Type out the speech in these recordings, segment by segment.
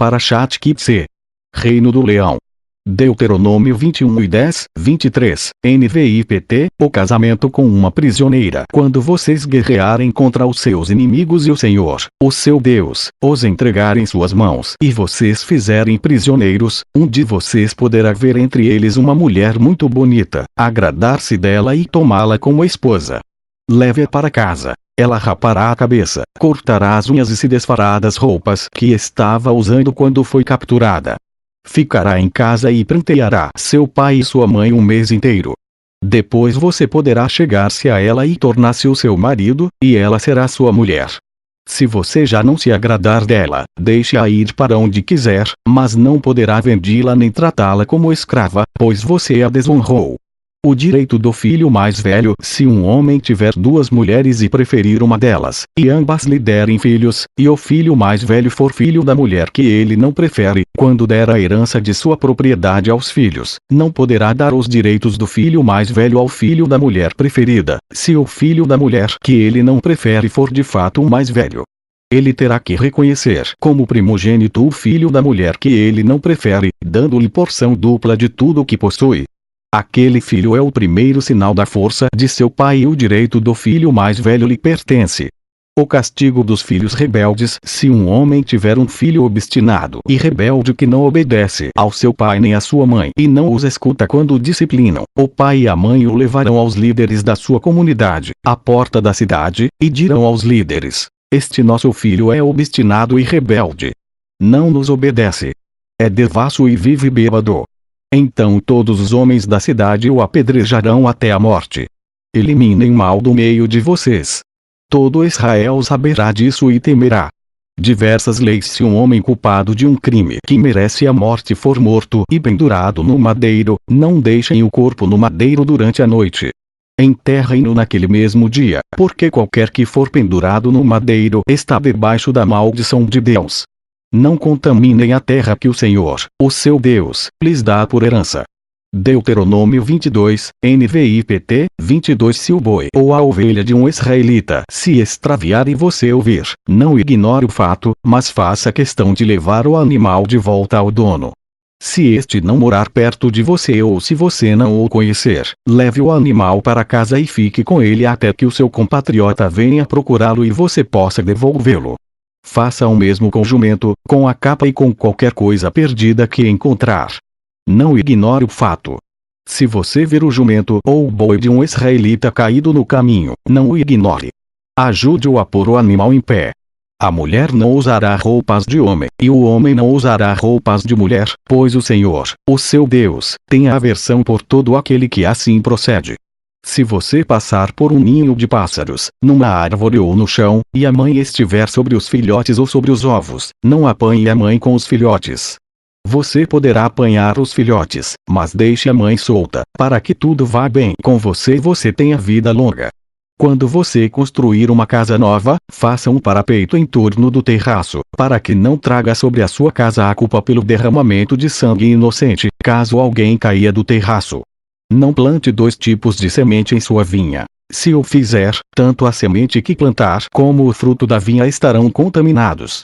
Parashat Kitse. Reino do Leão. Deuteronômio 21:10-23, NVI-PT, o casamento com uma prisioneira. Quando vocês guerrearem contra os seus inimigos e o Senhor, o seu Deus, os entregar em suas mãos e vocês fizerem prisioneiros, um de vocês poderá ver entre eles uma mulher muito bonita, agradar-se dela e tomá-la como esposa. Leve-a para casa. Ela rapará a cabeça, cortará as unhas e se desfará das roupas que estava usando quando foi capturada. Ficará em casa e pranteará seu pai e sua mãe um mês inteiro. Depois você poderá chegar-se a ela e tornar-se o seu marido, e ela será sua mulher. Se você já não se agradar dela, deixe-a ir para onde quiser, mas não poderá vendê-la nem tratá-la como escrava, pois você a desonrou. O direito do filho mais velho. Se um homem tiver duas mulheres e preferir uma delas, e ambas lhe derem filhos, e o filho mais velho for filho da mulher que ele não prefere, quando der a herança de sua propriedade aos filhos, não poderá dar os direitos do filho mais velho ao filho da mulher preferida, se o filho da mulher que ele não prefere for de fato o mais velho. Ele terá que reconhecer como primogênito o filho da mulher que ele não prefere, dando-lhe porção dupla de tudo o que possui. Aquele filho é o primeiro sinal da força de seu pai e o direito do filho mais velho lhe pertence. O castigo dos filhos rebeldes. Se um homem tiver um filho obstinado e rebelde que não obedece ao seu pai nem à sua mãe e não os escuta quando o disciplinam, o pai e a mãe o levarão aos líderes da sua comunidade, à porta da cidade, e dirão aos líderes: este nosso filho é obstinado e rebelde. Não nos obedece. É devasso e vive bêbado. Então todos os homens da cidade o apedrejarão até a morte. Eliminem o mal do meio de vocês. Todo Israel saberá disso e temerá. Diversas leis. Se um homem culpado de um crime que merece a morte for morto e pendurado no madeiro, não deixem o corpo no madeiro durante a noite. Enterrem-no naquele mesmo dia, porque qualquer que for pendurado no madeiro está debaixo da maldição de Deus. Não contaminem a terra que o Senhor, o seu Deus, lhes dá por herança. Deuteronômio 22, NVI-PT, 22. Se o boi ou a ovelha de um israelita se extraviar e você ouvir, não ignore o fato, mas faça questão de levar o animal de volta ao dono. Se este não morar perto de você ou se você não o conhecer, leve o animal para casa e fique com ele até que o seu compatriota venha procurá-lo e você possa devolvê-lo. Faça o mesmo com o jumento, com a capa e com qualquer coisa perdida que encontrar. Não ignore o fato. Se você ver o jumento ou o boi de um israelita caído no caminho, não o ignore. Ajude-o a pôr o animal em pé. A mulher não usará roupas de homem, e o homem não usará roupas de mulher, pois o Senhor, o seu Deus, tem aversão por todo aquele que assim procede. Se você passar por um ninho de pássaros, numa árvore ou no chão, e a mãe estiver sobre os filhotes ou sobre os ovos, não apanhe a mãe com os filhotes. Você poderá apanhar os filhotes, mas deixe a mãe solta, para que tudo vá bem com você e você tenha vida longa. Quando você construir uma casa nova, faça um parapeito em torno do terraço, para que não traga sobre a sua casa a culpa pelo derramamento de sangue inocente, caso alguém caia do terraço. Não plante dois tipos de semente em sua vinha. Se o fizer, tanto a semente que plantar como o fruto da vinha estarão contaminados.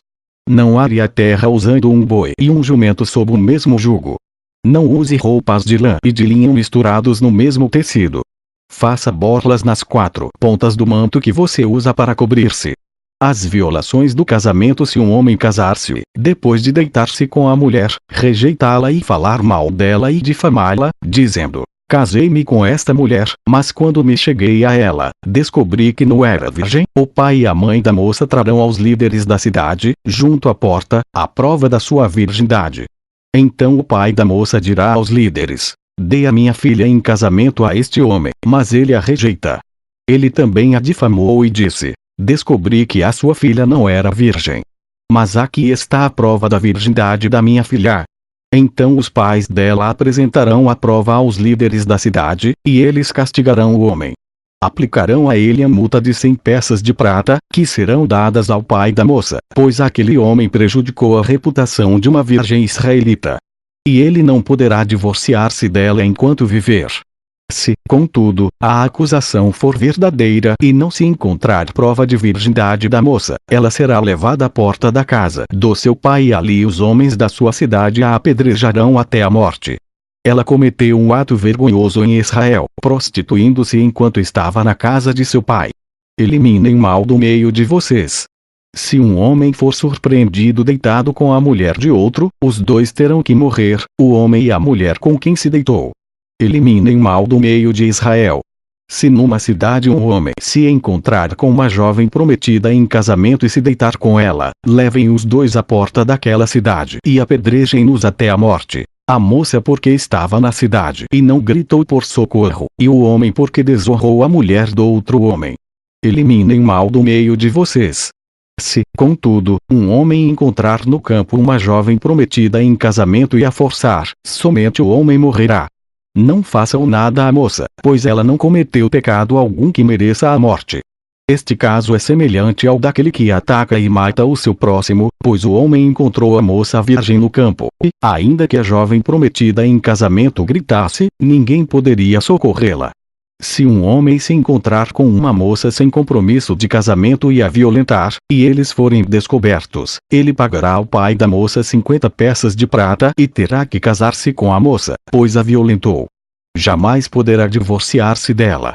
Não are a terra usando um boi e um jumento sob o mesmo jugo. Não use roupas de lã e de linho misturados no mesmo tecido. Faça borlas nas 4 pontas do manto que você usa para cobrir-se. As violações do casamento. Se um homem casar-se, depois de deitar-se com a mulher, rejeitá-la e falar mal dela e difamá-la, dizendo: casei-me com esta mulher, mas quando me cheguei a ela, descobri que não era virgem. O pai e a mãe da moça trarão aos líderes da cidade, junto à porta, a prova da sua virgindade. Então o pai da moça dirá aos líderes: dei a minha filha em casamento a este homem, mas ele a rejeita. Ele também a difamou e disse: descobri que a sua filha não era virgem. Mas aqui está a prova da virgindade da minha filha. Então os pais dela apresentarão a prova aos líderes da cidade, e eles castigarão o homem. Aplicarão a ele a multa de 100 peças de prata, que serão dadas ao pai da moça, pois aquele homem prejudicou a reputação de uma virgem israelita. E ele não poderá divorciar-se dela enquanto viver. Se, contudo, a acusação for verdadeira e não se encontrar prova de virgindade da moça, ela será levada à porta da casa do seu pai e ali os homens da sua cidade a apedrejarão até a morte. Ela cometeu um ato vergonhoso em Israel, prostituindo-se enquanto estava na casa de seu pai. Eliminem o mal do meio de vocês. Se um homem for surpreendido deitado com a mulher de outro, os dois terão que morrer, o homem e a mulher com quem se deitou. Eliminem o mal do meio de Israel. Se numa cidade um homem se encontrar com uma jovem prometida em casamento e se deitar com ela, levem os dois à porta daquela cidade e apedrejem-nos até a morte. A moça porque estava na cidade e não gritou por socorro, e o homem porque desonrou a mulher do outro homem. Eliminem o mal do meio de vocês. Se, contudo, um homem encontrar no campo uma jovem prometida em casamento e a forçar, somente o homem morrerá. Não façam nada à moça, pois ela não cometeu pecado algum que mereça a morte. Este caso é semelhante ao daquele que ataca e mata o seu próximo, pois o homem encontrou a moça virgem no campo, e, ainda que a jovem prometida em casamento gritasse, ninguém poderia socorrê-la. Se um homem se encontrar com uma moça sem compromisso de casamento e a violentar, e eles forem descobertos, ele pagará ao pai da moça 50 peças de prata e terá que casar-se com a moça, pois a violentou. Jamais poderá divorciar-se dela.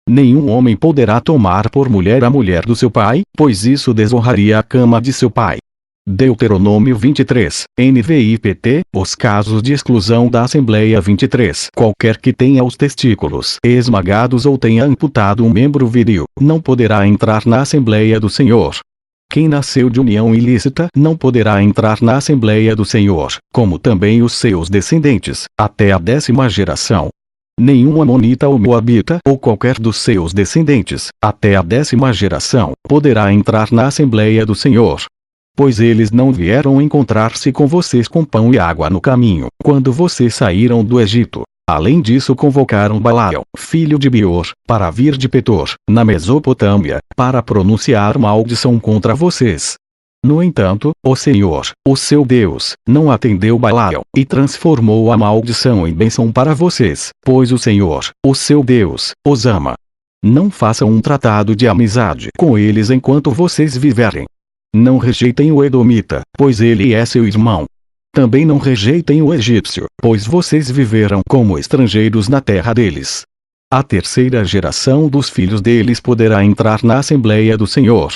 Nenhum homem poderá tomar por mulher a mulher do seu pai, pois isso desonraria a cama de seu pai. Deuteronômio 23, NVI-PT, os casos de exclusão da Assembleia 23. Qualquer que tenha os testículos esmagados ou tenha amputado um membro viril, não poderá entrar na Assembleia do Senhor. Quem nasceu de união ilícita não poderá entrar na Assembleia do Senhor, como também os seus descendentes, até a 10ª geração. Nenhum amonita ou moabita ou qualquer dos seus descendentes, até a 10ª geração, poderá entrar na Assembleia do Senhor. Pois eles não vieram encontrar-se com vocês com pão e água no caminho, quando vocês saíram do Egito. Além disso convocaram Balaão, filho de Beor, para vir de Petor, na Mesopotâmia, para pronunciar maldição contra vocês. No entanto, o Senhor, o seu Deus, não atendeu Balaão, e transformou a maldição em bênção para vocês, pois o Senhor, o seu Deus, os ama. Não façam um tratado de amizade com eles enquanto vocês viverem. Não rejeitem o Edomita, pois ele é seu irmão. Também não rejeitem o egípcio, pois vocês viveram como estrangeiros na terra deles. A 3ª geração dos filhos deles poderá entrar na Assembleia do Senhor.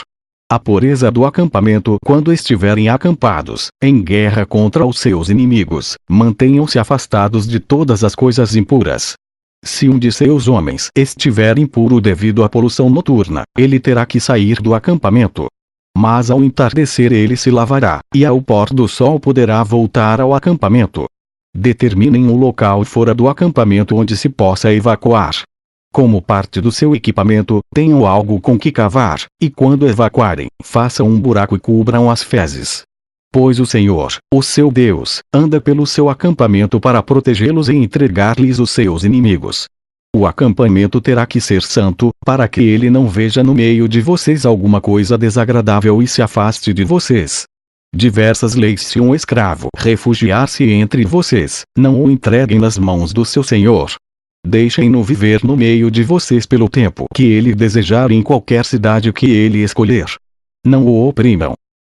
A pureza do acampamento quando estiverem acampados, em guerra contra os seus inimigos, mantenham-se afastados de todas as coisas impuras. Se um de seus homens estiver impuro devido à poluição noturna, ele terá que sair do acampamento. Mas ao entardecer ele se lavará, e ao pôr do sol poderá voltar ao acampamento. Determinem um local fora do acampamento onde se possa evacuar. Como parte do seu equipamento, tenham algo com que cavar, e quando evacuarem, façam um buraco e cubram as fezes. Pois o Senhor, o seu Deus, anda pelo seu acampamento para protegê-los e entregar-lhes os seus inimigos. O acampamento terá que ser santo, para que ele não veja no meio de vocês alguma coisa desagradável e se afaste de vocês. Diversas leis: se um escravo refugiar-se entre vocês, não o entreguem nas mãos do seu senhor. Deixem-no viver no meio de vocês pelo tempo que ele desejar em qualquer cidade que ele escolher. Não o oprimam.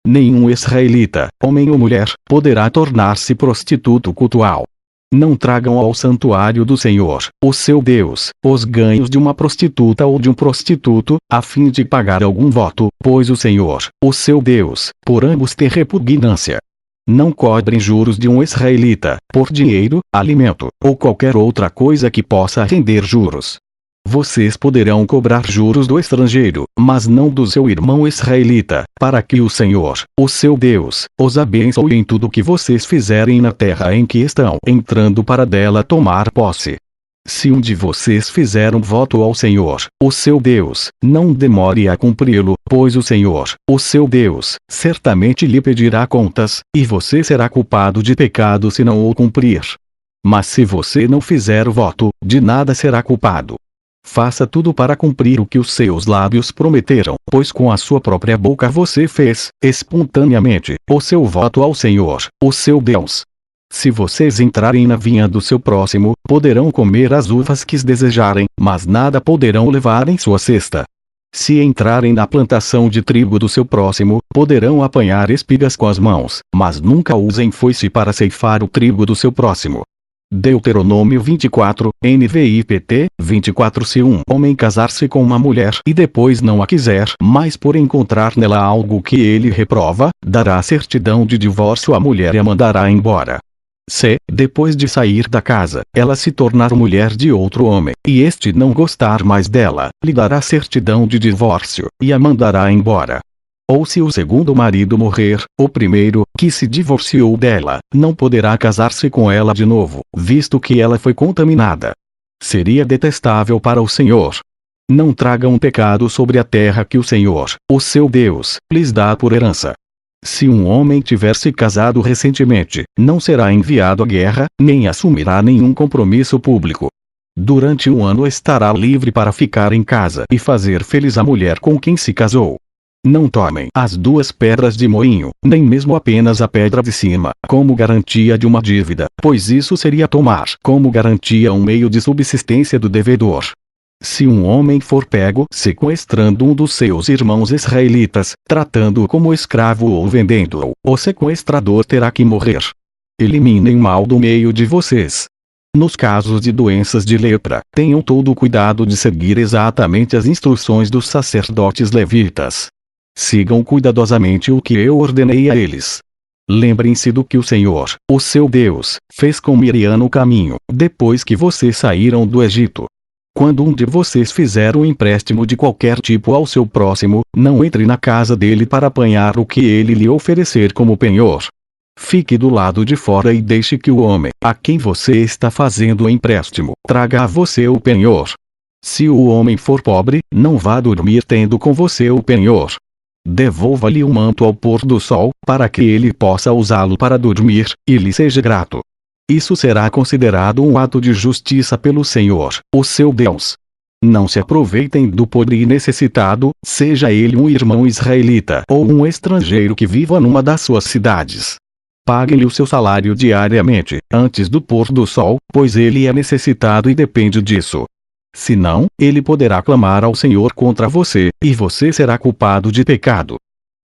Nenhum israelita, homem ou mulher, poderá tornar-se prostituto cultual. Não tragam ao santuário do Senhor, o seu Deus, os ganhos de uma prostituta ou de um prostituto, a fim de pagar algum voto, pois o Senhor, o seu Deus, por ambos tem repugnância. Não cobrem juros de um israelita, por dinheiro, alimento, ou qualquer outra coisa que possa render juros. Vocês poderão cobrar juros do estrangeiro, mas não do seu irmão israelita, para que o Senhor, o seu Deus, os abençoe em tudo que vocês fizerem na terra em que estão entrando para dela tomar posse. Se um de vocês fizer um voto ao Senhor, o seu Deus, não demore a cumpri-lo, pois o Senhor, o seu Deus, certamente lhe pedirá contas, e você será culpado de pecado se não o cumprir. Mas se você não fizer o voto, de nada será culpado. Faça tudo para cumprir o que os seus lábios prometeram, pois com a sua própria boca você fez, espontaneamente, o seu voto ao Senhor, o seu Deus. Se vocês entrarem na vinha do seu próximo, poderão comer as uvas que desejarem, mas nada poderão levar em sua cesta. Se entrarem na plantação de trigo do seu próximo, poderão apanhar espigas com as mãos, mas nunca usem foice para ceifar o trigo do seu próximo. Deuteronômio 24, NVI-PT, 24. Se um homem casar-se com uma mulher e depois não a quiser, mas por encontrar nela algo que ele reprova, dará certidão de divórcio à mulher e a mandará embora. Se, depois de sair da casa, ela se tornar mulher de outro homem, e este não gostar mais dela, lhe dará certidão de divórcio, e a mandará embora. Ou se o segundo marido morrer, o primeiro, que se divorciou dela, não poderá casar-se com ela de novo, visto que ela foi contaminada. Seria detestável para o Senhor. Não tragam pecado sobre a terra que o Senhor, o seu Deus, lhes dá por herança. Se um homem tiver se casado recentemente, não será enviado à guerra, nem assumirá nenhum compromisso público. Durante um ano estará livre para ficar em casa e fazer feliz a mulher com quem se casou. Não tomem as duas pedras de moinho, nem mesmo apenas a pedra de cima, como garantia de uma dívida, pois isso seria tomar como garantia um meio de subsistência do devedor. Se um homem for pego sequestrando um dos seus irmãos israelitas, tratando-o como escravo ou vendendo-o, o sequestrador terá que morrer. Eliminem o mal do meio de vocês. Nos casos de doenças de lepra, tenham todo o cuidado de seguir exatamente as instruções dos sacerdotes levitas. Sigam cuidadosamente o que eu ordenei a eles. Lembrem-se do que o Senhor, o seu Deus, fez com Miriam no caminho, depois que vocês saíram do Egito. Quando um de vocês fizer um empréstimo de qualquer tipo ao seu próximo, não entre na casa dele para apanhar o que ele lhe oferecer como penhor. Fique do lado de fora e deixe que o homem, a quem você está fazendo o empréstimo, traga a você o penhor. Se o homem for pobre, não vá dormir tendo com você o penhor. Devolva-lhe o manto ao pôr do sol, para que ele possa usá-lo para dormir, e lhe seja grato. Isso será considerado um ato de justiça pelo Senhor, o seu Deus. Não se aproveitem do pobre e necessitado, seja ele um irmão israelita ou um estrangeiro que viva numa das suas cidades. Paguem-lhe o seu salário diariamente, antes do pôr do sol, pois ele é necessitado e depende disso. Senão, ele poderá clamar ao Senhor contra você, e você será culpado de pecado.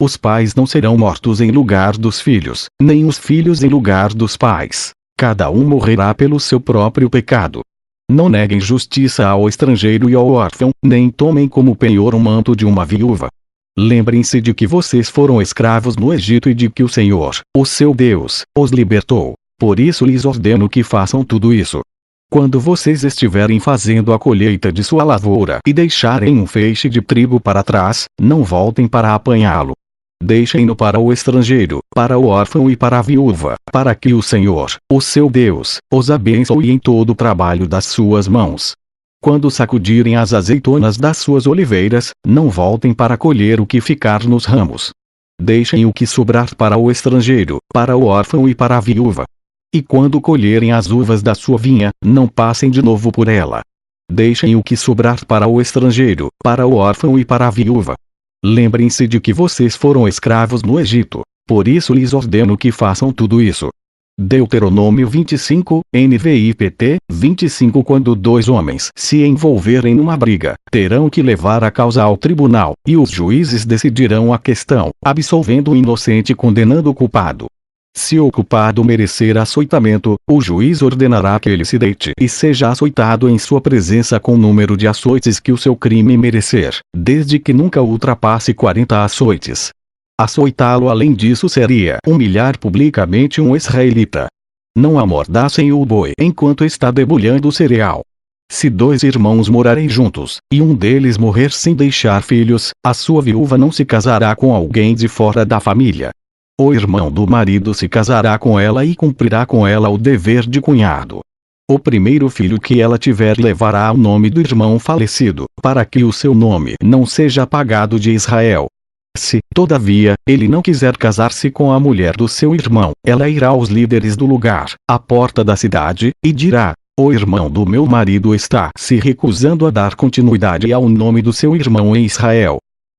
Os pais não serão mortos em lugar dos filhos, nem os filhos em lugar dos pais. Cada um morrerá pelo seu próprio pecado. Não neguem justiça ao estrangeiro e ao órfão, nem tomem como penhor o manto de uma viúva. Lembrem-se de que vocês foram escravos no Egito e de que o Senhor, o seu Deus, os libertou. Por isso lhes ordeno que façam tudo isso. Quando vocês estiverem fazendo a colheita de sua lavoura e deixarem um feixe de trigo para trás, não voltem para apanhá-lo. Deixem-no para o estrangeiro, para o órfão e para a viúva, para que o Senhor, o seu Deus, os abençoe em todo o trabalho das suas mãos. Quando sacudirem as azeitonas das suas oliveiras, não voltem para colher o que ficar nos ramos. Deixem o que sobrar para o estrangeiro, para o órfão e para a viúva. E quando colherem as uvas da sua vinha, não passem de novo por ela. Deixem o que sobrar para o estrangeiro, para o órfão e para a viúva. Lembrem-se de que vocês foram escravos no Egito, por isso lhes ordeno que façam tudo isso. Deuteronômio 25, NVI-PT, 25. Quando dois homens se envolverem numa briga, terão que levar a causa ao tribunal, e os juízes decidirão a questão, absolvendo o inocente e condenando o culpado. Se o culpado merecer açoitamento, o juiz ordenará que ele se deite e seja açoitado em sua presença com o número de açoites que o seu crime merecer, desde que nunca ultrapasse 40 açoites. Açoitá-lo além disso seria humilhar publicamente um israelita. Não amordaçem o boi enquanto está debulhando o cereal. Se dois irmãos morarem juntos, e um deles morrer sem deixar filhos, a sua viúva não se casará com alguém de fora da família. O irmão do marido se casará com ela e cumprirá com ela o dever de cunhado. O primeiro filho que ela tiver levará o nome do irmão falecido, para que o seu nome não seja apagado de Israel. Se, todavia, ele não quiser casar-se com a mulher do seu irmão, ela irá aos líderes do lugar, à porta da cidade, e dirá: o irmão do meu marido está se recusando a dar continuidade ao nome do seu irmão em Israel.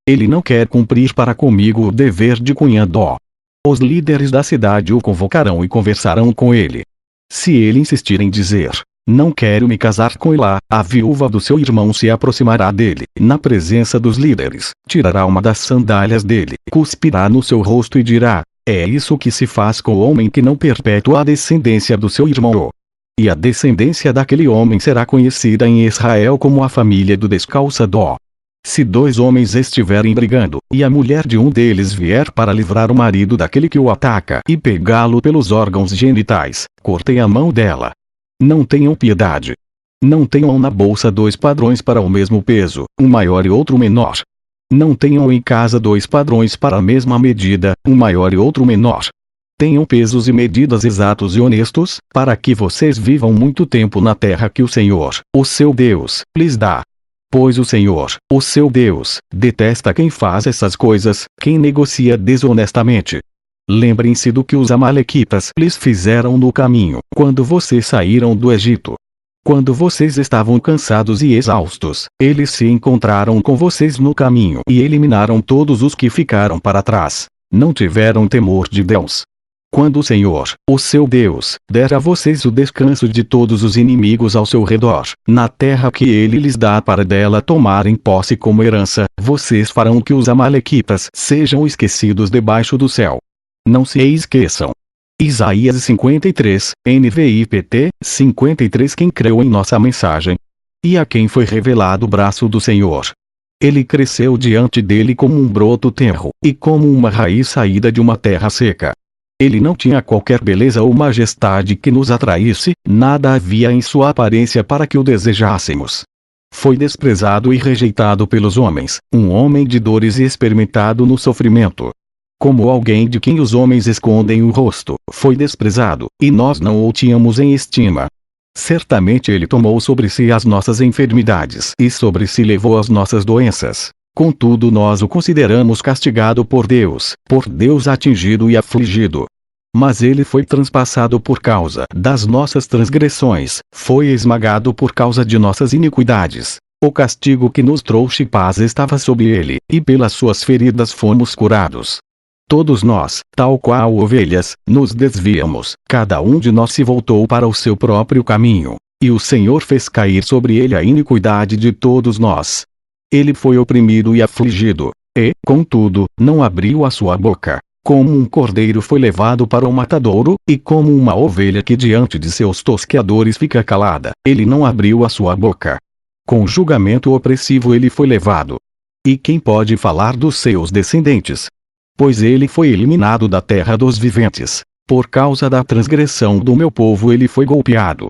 Ele não quer cumprir para comigo o dever de cunhado. Os líderes da cidade o convocarão e conversarão com ele. Se ele insistir em dizer: não quero me casar com ela, a viúva do seu irmão se aproximará dele, na presença dos líderes, tirará uma das sandálias dele, cuspirá no seu rosto e dirá: é isso que se faz com o homem que não perpetua a descendência do seu irmão. E a descendência daquele homem será conhecida em Israel como a família do descalçador. Se 2 homens estiverem brigando, e a mulher de um deles vier para livrar o marido daquele que o ataca e pegá-lo pelos órgãos genitais, cortem a mão dela. Não tenham piedade. Não tenham na bolsa 2 padrões para o mesmo peso, um maior e outro menor. Não tenham em casa 2 padrões para a mesma medida, um maior e outro menor. Tenham pesos e medidas exatos e honestos, para que vocês vivam muito tempo na terra que o Senhor, o seu Deus, lhes dá. Pois o Senhor, o seu Deus, detesta quem faz essas coisas, quem negocia desonestamente. Lembrem-se do que os amalequitas lhes fizeram no caminho, quando vocês saíram do Egito. Quando vocês estavam cansados e exaustos, eles se encontraram com vocês no caminho e eliminaram todos os que ficaram para trás. Não tiveram temor de Deus. Quando o Senhor, o seu Deus, der a vocês o descanso de todos os inimigos ao seu redor, na terra que ele lhes dá para dela tomarem posse como herança, vocês farão que os amalequitas sejam esquecidos debaixo do céu. Não se esqueçam. Isaías 53, NVI-PT, 53. Quem creu em nossa mensagem? E a quem foi revelado o braço do Senhor? Ele cresceu diante dele como um broto tenro, e como uma raiz saída de uma terra seca. Ele não tinha qualquer beleza ou majestade que nos atraísse, nada havia em sua aparência para que o desejássemos. Foi desprezado e rejeitado pelos homens, um homem de dores e experimentado no sofrimento. Como alguém de quem os homens escondem o rosto, foi desprezado, e nós não o tínhamos em estima. Certamente ele tomou sobre si as nossas enfermidades e sobre si levou as nossas doenças. Contudo nós o consideramos castigado por Deus atingido e afligido. Mas ele foi transpassado por causa das nossas transgressões, foi esmagado por causa de nossas iniquidades. O castigo que nos trouxe paz estava sobre ele, e pelas suas feridas fomos curados. Todos nós, tal qual ovelhas, nos desviamos, cada um de nós se voltou para o seu próprio caminho, e o Senhor fez cair sobre ele a iniquidade de todos nós. Ele foi oprimido e afligido, e, contudo, não abriu a sua boca. Como um cordeiro foi levado para o matadouro, e como uma ovelha que diante de seus tosqueadores fica calada, ele não abriu a sua boca. Com julgamento opressivo ele foi levado. E quem pode falar dos seus descendentes? Pois ele foi eliminado da terra dos viventes. Por causa da transgressão do meu povo ele foi golpeado.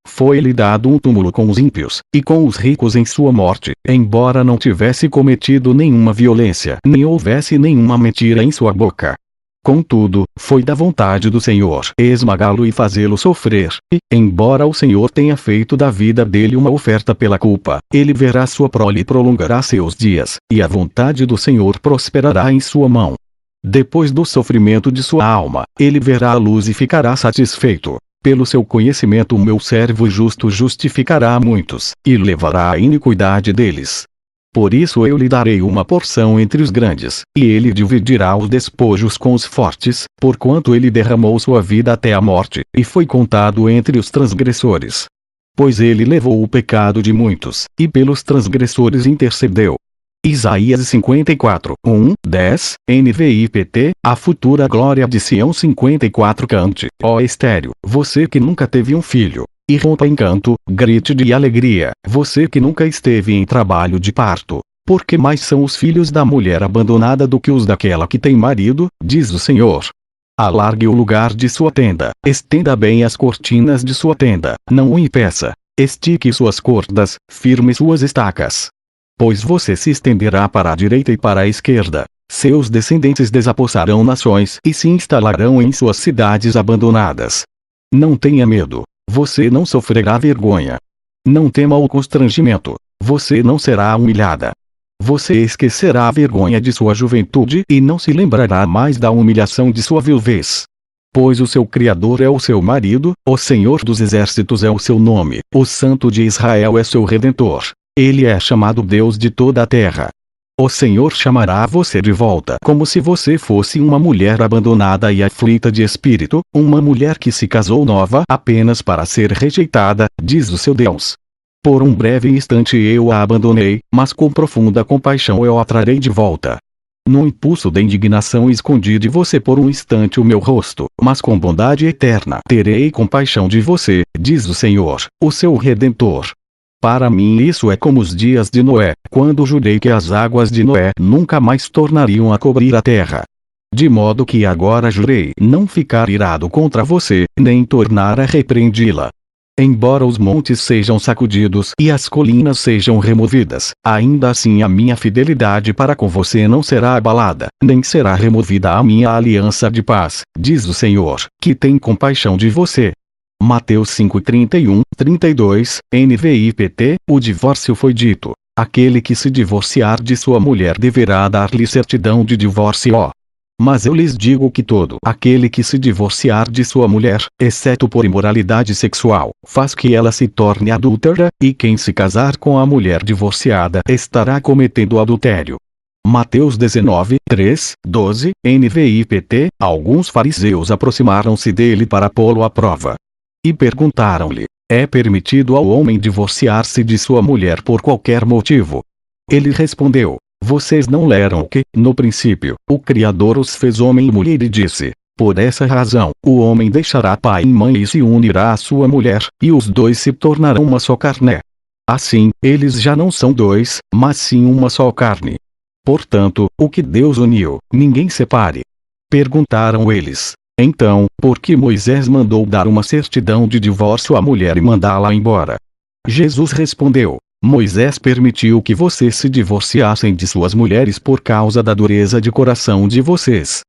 Foi-lhe dado um túmulo com os ímpios, e com os ricos em sua morte, embora não tivesse cometido nenhuma violência, nem houvesse nenhuma mentira em sua boca. Contudo, foi da vontade do Senhor esmagá-lo e fazê-lo sofrer, e, embora o Senhor tenha feito da vida dele uma oferta pela culpa, ele verá sua prole e prolongará seus dias, e a vontade do Senhor prosperará em sua mão. Depois do sofrimento de sua alma, ele verá a luz e ficará satisfeito. Pelo seu conhecimento o meu servo justo justificará a muitos, e levará a iniquidade deles. Por isso eu lhe darei uma porção entre os grandes, e ele dividirá os despojos com os fortes, porquanto ele derramou sua vida até a morte, e foi contado entre os transgressores. Pois ele levou o pecado de muitos, e pelos transgressores intercedeu. Isaías 54, 10, NVI-PT, a futura glória de Sião 54. Cante, ó estéril, você que nunca teve um filho, e rompa em canto, grite de alegria, você que nunca esteve em trabalho de parto, porque mais são os filhos da mulher abandonada do que os daquela que tem marido, diz o Senhor. Alargue o lugar de sua tenda, estenda bem as cortinas de sua tenda, não o impeça, estique suas cordas, firme suas estacas. Pois você se estenderá para a direita e para a esquerda, seus descendentes desapossarão nações e se instalarão em suas cidades abandonadas. Não tenha medo, você não sofrerá vergonha. Não tema o constrangimento, você não será humilhada. Você esquecerá a vergonha de sua juventude e não se lembrará mais da humilhação de sua viuvez. Pois o seu Criador é o seu marido, o Senhor dos Exércitos é o seu nome, o Santo de Israel é seu Redentor. Ele é chamado Deus de toda a terra. O Senhor chamará você de volta como se você fosse uma mulher abandonada e aflita de espírito, uma mulher que se casou nova apenas para ser rejeitada, diz o seu Deus. Por um breve instante eu a abandonei, mas com profunda compaixão eu a trarei de volta. No impulso da indignação escondi de você por um instante o meu rosto, mas com bondade eterna terei compaixão de você, diz o Senhor, o seu Redentor. Para mim isso é como os dias de Noé, quando jurei que as águas de Noé nunca mais tornariam a cobrir a terra. De modo que agora jurei não ficar irado contra você, nem tornar a repreendi-la. Embora os montes sejam sacudidos e as colinas sejam removidas, ainda assim a minha fidelidade para com você não será abalada, nem será removida a minha aliança de paz, diz o Senhor, que tem compaixão de você. Mateus 5:31, 32, NVI-PT, o divórcio foi dito. Aquele que se divorciar de sua mulher deverá dar-lhe certidão de divórcio. Mas eu lhes digo que todo aquele que se divorciar de sua mulher, exceto por imoralidade sexual, faz que ela se torne adúltera, e quem se casar com a mulher divorciada estará cometendo adultério. Mateus 19:3, 12, NVI-PT, alguns fariseus aproximaram-se dele para pô-lo à prova. E perguntaram-lhe: é permitido ao homem divorciar-se de sua mulher por qualquer motivo? Ele respondeu: vocês não leram que, no princípio, o Criador os fez homem e mulher e disse: por essa razão, o homem deixará pai e mãe e se unirá à sua mulher, e os dois se tornarão uma só carne. Assim, eles já não são dois, mas sim uma só carne. Portanto, o que Deus uniu, ninguém separe. Perguntaram eles: então, por que Moisés mandou dar uma certidão de divórcio à mulher e mandá-la embora? Jesus respondeu: Moisés permitiu que vocês se divorciassem de suas mulheres por causa da dureza de coração de vocês.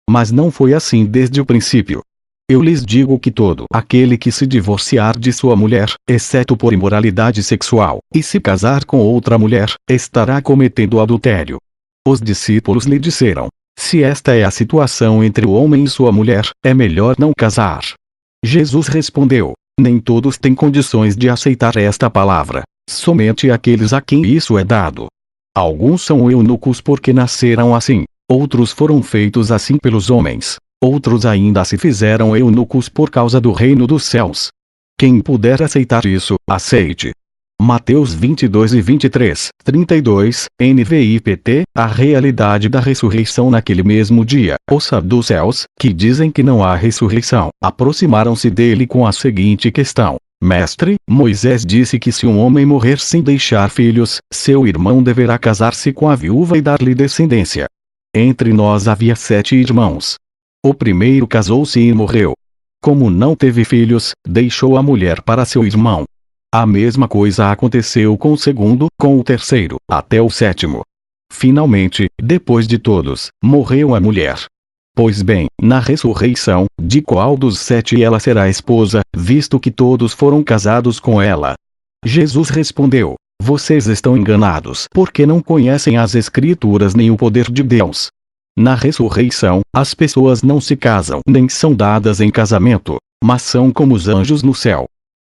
Mas não foi assim desde o princípio. Eu lhes digo que todo aquele que se divorciar de sua mulher, exceto por imoralidade sexual, e se casar com outra mulher, estará cometendo adultério. Os discípulos lhe disseram: se esta é a situação entre o homem e sua mulher, é melhor não casar. Jesus respondeu: nem todos têm condições de aceitar esta palavra, somente aqueles a quem isso é dado. Alguns são eunucos porque nasceram assim, outros foram feitos assim pelos homens, outros ainda se fizeram eunucos por causa do reino dos céus. Quem puder aceitar isso, aceite. Mateus 22:23, 32, NVI-PT, a realidade da ressurreição naquele mesmo dia. Os saduceus, que dizem que não há ressurreição, aproximaram-se dele com a seguinte questão: Mestre, Moisés disse que se um homem morrer sem deixar filhos, seu irmão deverá casar-se com a viúva e dar-lhe descendência. Entre nós havia 7 irmãos. O primeiro casou-se e morreu. Como não teve filhos, deixou a mulher para seu irmão. A mesma coisa aconteceu com o segundo, com o terceiro, até o 7º. Finalmente, depois de todos, morreu a mulher. Pois bem, na ressurreição, de qual dos 7 ela será esposa, visto que todos foram casados com ela? Jesus respondeu: vocês estão enganados porque não conhecem as Escrituras nem o poder de Deus. Na ressurreição, as pessoas não se casam nem são dadas em casamento, mas são como os anjos no céu.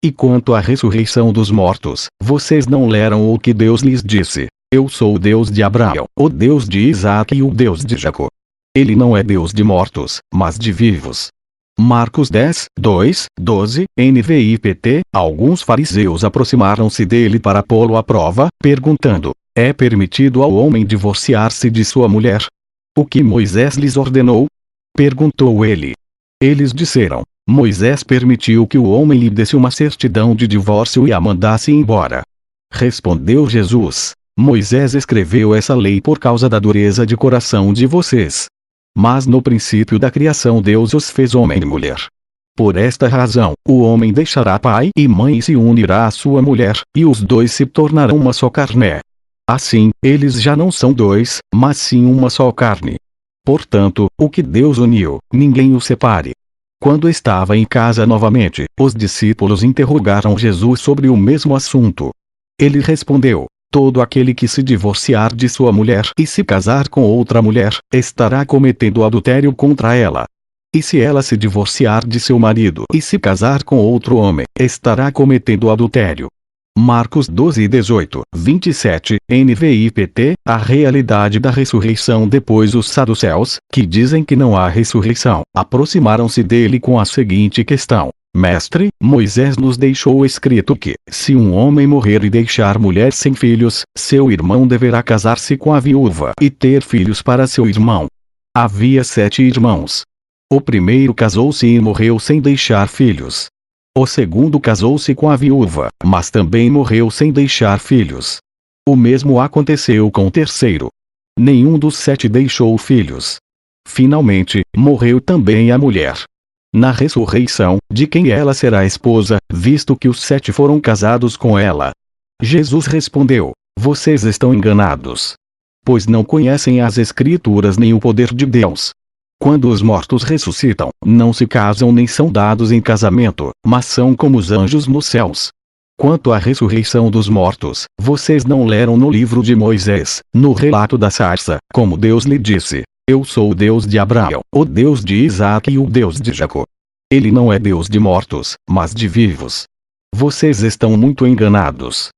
E quanto à ressurreição dos mortos, vocês não leram o que Deus lhes disse: eu sou o Deus de Abraão, o Deus de Isaque e o Deus de Jacó. Ele não é Deus de mortos, mas de vivos. Marcos 10, 2, 12, NVI-PT, alguns fariseus aproximaram-se dele para pô-lo à prova, perguntando: é permitido ao homem divorciar-se de sua mulher? O que Moisés lhes ordenou? Perguntou ele. Eles disseram: Moisés permitiu que o homem lhe desse uma certidão de divórcio e a mandasse embora. Respondeu Jesus: Moisés escreveu essa lei por causa da dureza de coração de vocês. Mas no princípio da criação Deus os fez homem e mulher. Por esta razão, o homem deixará pai e mãe e se unirá à sua mulher, e os dois se tornarão uma só carne. Assim, eles já não são dois, mas sim uma só carne. Portanto, o que Deus uniu, ninguém o separe. Quando estava em casa novamente, os discípulos interrogaram Jesus sobre o mesmo assunto. Ele respondeu: todo aquele que se divorciar de sua mulher e se casar com outra mulher, estará cometendo adultério contra ela. E se ela se divorciar de seu marido e se casar com outro homem, estará cometendo adultério. Marcos 12:18, 27, NVI-PT, a realidade da ressurreição. Depois os saduceus, que dizem que não há ressurreição, aproximaram-se dele com a seguinte questão: Mestre, Moisés nos deixou escrito que, se um homem morrer e deixar mulher sem filhos, seu irmão deverá casar-se com a viúva e ter filhos para seu irmão. Havia 7 irmãos. O primeiro casou-se e morreu sem deixar filhos. O segundo casou-se com a viúva, mas também morreu sem deixar filhos. O mesmo aconteceu com o terceiro. Nenhum dos 7 deixou filhos. Finalmente, morreu também a mulher. Na ressurreição, de quem ela será esposa, visto que os 7 foram casados com ela? Jesus respondeu: Vocês estão enganados. Pois não conhecem as Escrituras nem o poder de Deus. Quando os mortos ressuscitam, não se casam nem são dados em casamento, mas são como os anjos nos céus. Quanto à ressurreição dos mortos, vocês não leram no livro de Moisés, no relato da sarça, como Deus lhe disse: Eu sou o Deus de Abraão, o Deus de Isaque e o Deus de Jacó. Ele não é Deus de mortos, mas de vivos. Vocês estão muito enganados.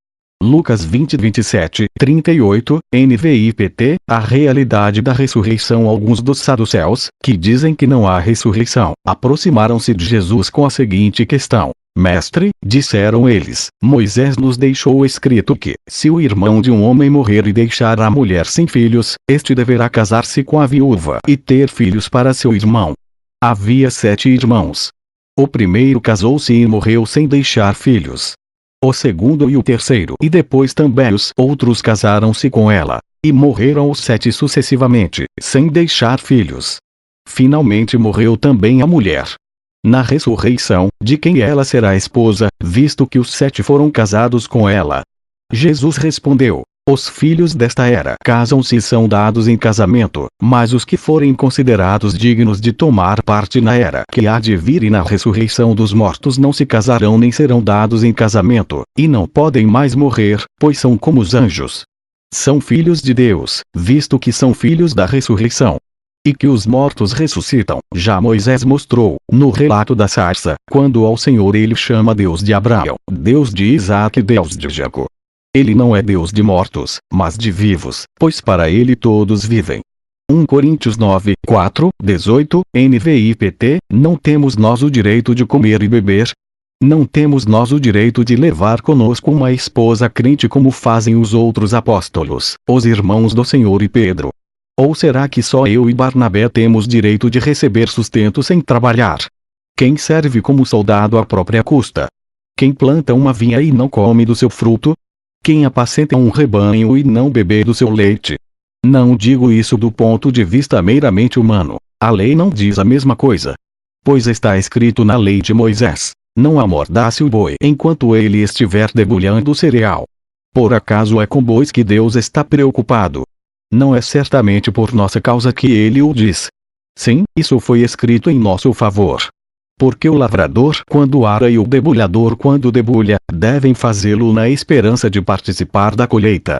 Lucas 20:27, 38, NVI-PT, a realidade da ressurreição. Alguns dos saduceus, que dizem que não há ressurreição, aproximaram-se de Jesus com a seguinte questão: Mestre, disseram eles, Moisés nos deixou escrito que, se o irmão de um homem morrer e deixar a mulher sem filhos, este deverá casar-se com a viúva e ter filhos para seu irmão. Havia 7 irmãos. O primeiro casou-se e morreu sem deixar filhos. O segundo e o terceiro e depois também os outros casaram-se com ela, e morreram os 7 sucessivamente, sem deixar filhos. Finalmente morreu também a mulher. Na ressurreição, de quem ela será esposa, visto que os 7 foram casados com ela? Jesus respondeu: Os filhos desta era casam-se e são dados em casamento, mas os que forem considerados dignos de tomar parte na era que há de vir e na ressurreição dos mortos não se casarão nem serão dados em casamento, e não podem mais morrer, pois são como os anjos. São filhos de Deus, visto que são filhos da ressurreição. E que os mortos ressuscitam, já Moisés mostrou, no relato da sarça, quando ao Senhor ele chama Deus de Abraão, Deus de Isaque e Deus de Jacó. Ele não é Deus de mortos, mas de vivos, pois para ele todos vivem. 1 Coríntios 9, 4, 18, NVI-PT, não temos nós o direito de comer e beber? Não temos nós o direito de levar conosco uma esposa crente como fazem os outros apóstolos, os irmãos do Senhor e Pedro? Ou será que só eu e Barnabé temos direito de receber sustento sem trabalhar? Quem serve como soldado à própria custa? Quem planta uma vinha e não come do seu fruto? Quem apacenta um rebanho e não bebe do seu leite? Não digo isso do ponto de vista meramente humano. A lei não diz a mesma coisa. Pois está escrito na lei de Moisés: não amordace o boi enquanto ele estiver debulhando o cereal. Por acaso é com bois que Deus está preocupado? Não é certamente por nossa causa que ele o diz. Sim, isso foi escrito em nosso favor. Porque o lavrador quando ara e o debulhador quando debulha, devem fazê-lo na esperança de participar da colheita.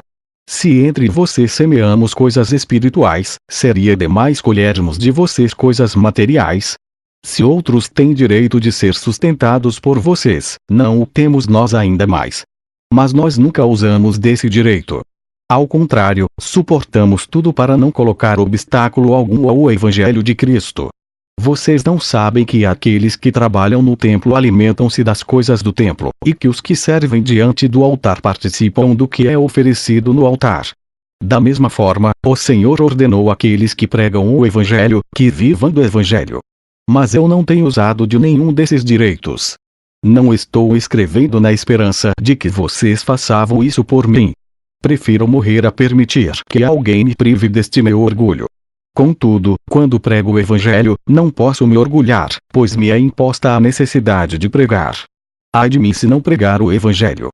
Se entre vocês semeamos coisas espirituais, seria demais colhermos de vocês coisas materiais? Se outros têm direito de ser sustentados por vocês, não o temos nós ainda mais. Mas nós nunca usamos desse direito. Ao contrário, suportamos tudo para não colocar obstáculo algum ao Evangelho de Cristo. Vocês não sabem que aqueles que trabalham no templo alimentam-se das coisas do templo, e que os que servem diante do altar participam do que é oferecido no altar. Da mesma forma, o Senhor ordenou àqueles que pregam o Evangelho, que vivam do Evangelho. Mas eu não tenho usado de nenhum desses direitos. Não estou escrevendo na esperança de que vocês façam isso por mim. Prefiro morrer a permitir que alguém me prive deste meu orgulho. Contudo, quando prego o Evangelho, não posso me orgulhar, pois me é imposta a necessidade de pregar. Ai de mim se não pregar o Evangelho.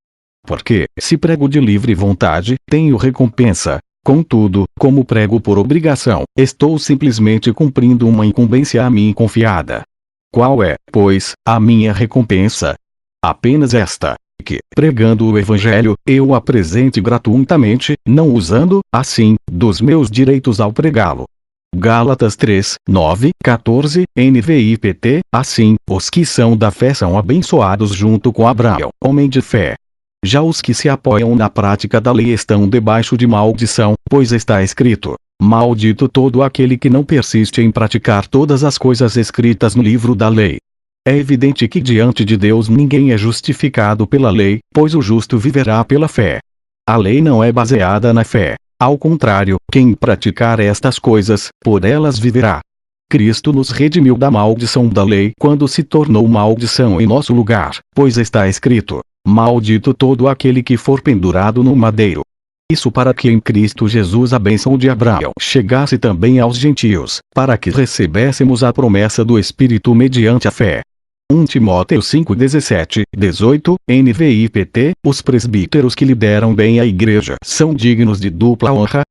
Porque, se prego de livre vontade, tenho recompensa. Contudo, como prego por obrigação, estou simplesmente cumprindo uma incumbência a mim confiada. Qual é, pois, a minha recompensa? Apenas esta: que, pregando o Evangelho, eu o apresente gratuitamente, não usando, assim, dos meus direitos ao pregá-lo. Gálatas 3, 9, 14, NVI-PT, assim, os que são da fé são abençoados junto com Abraão, homem de fé. Já os que se apoiam na prática da lei estão debaixo de maldição, pois está escrito: maldito todo aquele que não persiste em praticar todas as coisas escritas no livro da lei. É evidente que diante de Deus ninguém é justificado pela lei, pois o justo viverá pela fé. A lei não é baseada na fé. Ao contrário, quem praticar estas coisas, por elas viverá. Cristo nos redimiu da maldição da lei quando se tornou maldição em nosso lugar, pois está escrito: maldito todo aquele que for pendurado no madeiro. Isso para que em Cristo Jesus a bênção de Abraão chegasse também aos gentios, para que recebêssemos a promessa do Espírito mediante a fé. 1 Timóteo 5:17, 18, NVI-PT, os presbíteros que lideram bem a igreja são dignos de dupla honra,